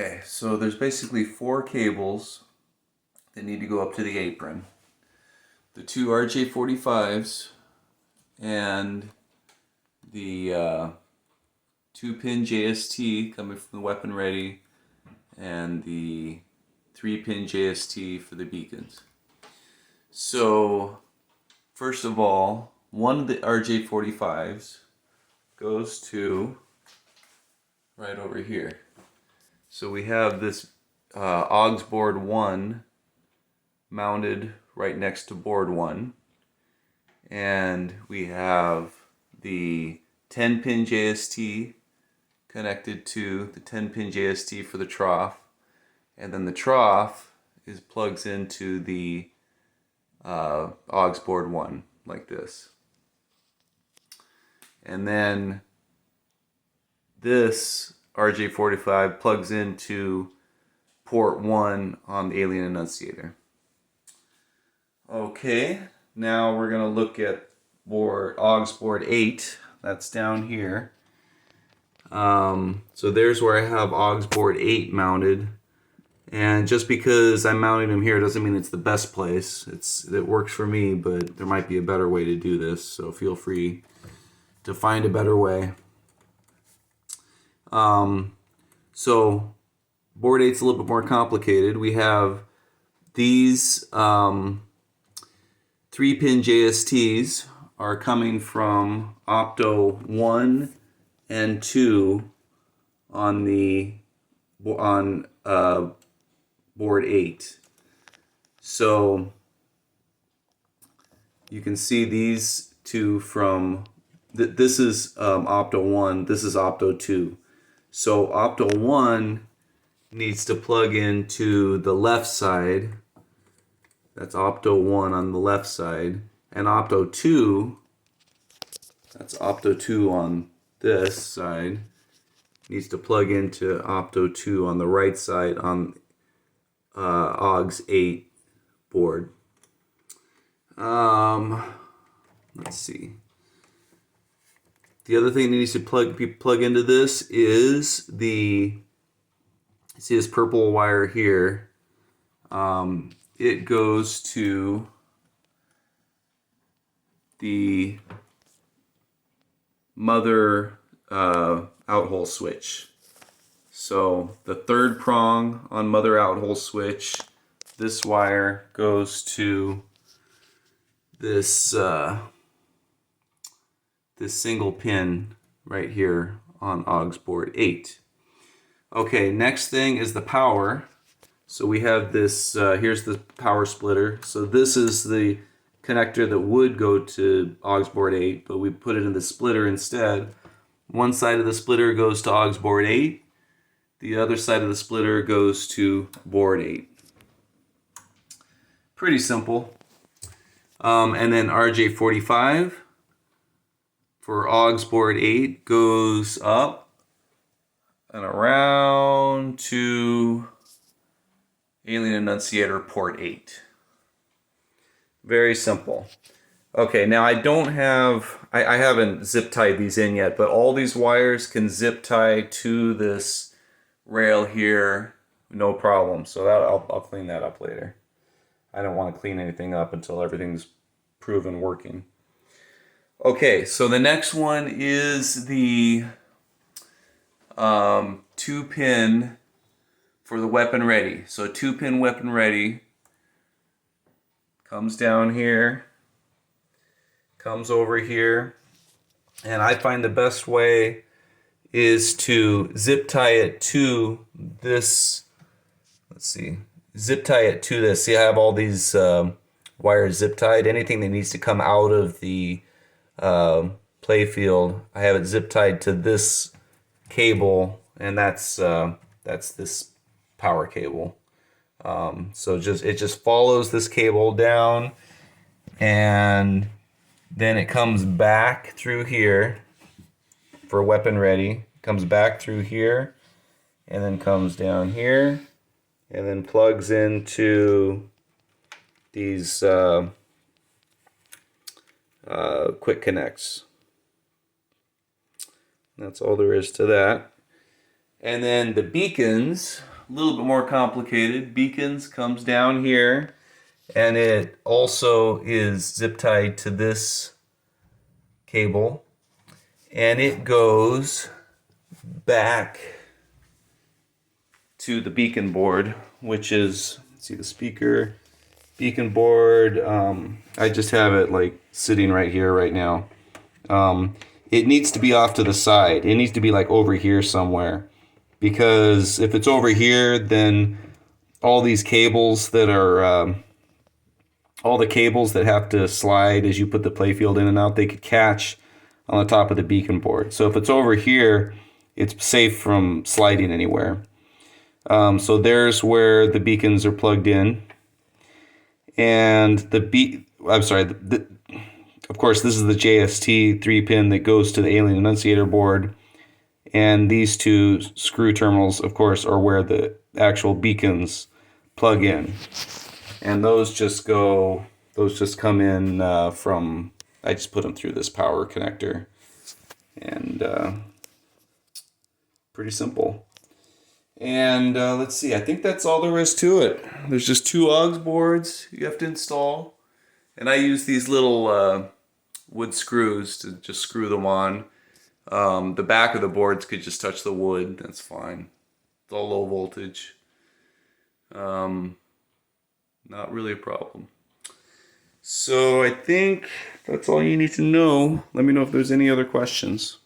Okay, so there's basically 4 cables that need to go up to the apron. The 2 RJ45s and the 2-pin JST coming from the weapon ready and the 3-pin JST for the beacons. So first of all, one of the RJ45s goes to right over here. So we have this AUX board 1 mounted right next to board 1, and we have the 10-pin JST connected to the 10-pin JST for the trough, and then the trough plugs into the AUX board 1 like this. And then this RJ45 plugs into port 1 on the Alien Annunciator. Okay, now we're going to look at AUX board 8. That's down here. So there's where I have AUX board 8 mounted. And just because I'm mounting them here doesn't mean it's the best place. It works for me, but there might be a better way to do this. So feel free to find a better way. So board 8's a little bit more complicated. We have these 3-pin JSTs are coming from Opto 1 and 2 on board 8. So you can see these two from this is Opto 1, this is Opto 2. So Opto 1 needs to plug into the left side. That's Opto 1 on the left side. And Opto 2, that's Opto 2 on this side, needs to plug into Opto 2 on the right side on AUX 8 board. Let's see. The other thing that needs to plug into this is see this purple wire here. It goes to the mother outhole switch. So the 3rd prong on mother outhole switch, this wire goes to this this single pin right here on AUX board 8. Okay, next thing is the power. So we have this, here's the power splitter. So this is the connector that would go to AUX board 8, but we put it in the splitter instead. One side of the splitter goes to AUX board 8. The other side of the splitter goes to board 8. Pretty simple. And then RJ45 for AUX board 8 goes up and around to Alien Annunciator port 8. Very simple. Okay, now I haven't zip tied these in yet, but all these wires can zip tie to this rail here, no problem. So I'll clean that up later. I don't want to clean anything up until everything's proven working. Okay, so the next one is the 2-pin for the weapon ready. So 2-pin weapon ready comes down here, comes over here, and I find the best way is to zip tie it to this. Let's see, zip tie it to this. See, I have all these wires zip tied. Anything that needs to come out of the playfield, I have it zip tied to this cable, and that's this power cable. So it just follows this cable down, and then it comes back through here for weapon ready. Comes back through here, and then comes down here, and then plugs into these quick connects. That's all there is to that. And then the beacons a little bit more complicated. Beacons comes down here, and it also is zip tied to this cable, and it goes back to the beacon board, which is, let's see, the speaker, beacon board. I just have it like sitting right here right now. It needs to be off to the side. It needs to be like over here somewhere, because if it's over here, then all these cables that are all the cables that have to slide as you put the playfield in and out, they could catch on the top of the beacon board. So if it's over here, it's safe from sliding anywhere. So there's where the beacons are plugged in, and of course, this is the JST 3-pin that goes to the Alien Annunciator board, and these two screw terminals, of course, are where the actual beacons plug in. And those just come in from, I just put them through this power connector, and pretty simple. And let's see, I think that's all there is to it. There's just 2 aux boards you have to install, and I use these little wood screws to just screw them on. The back of the boards could just touch the wood, that's fine. It's all low voltage. Not really a problem. So I think that's all you need to know. Let me know if there's any other questions.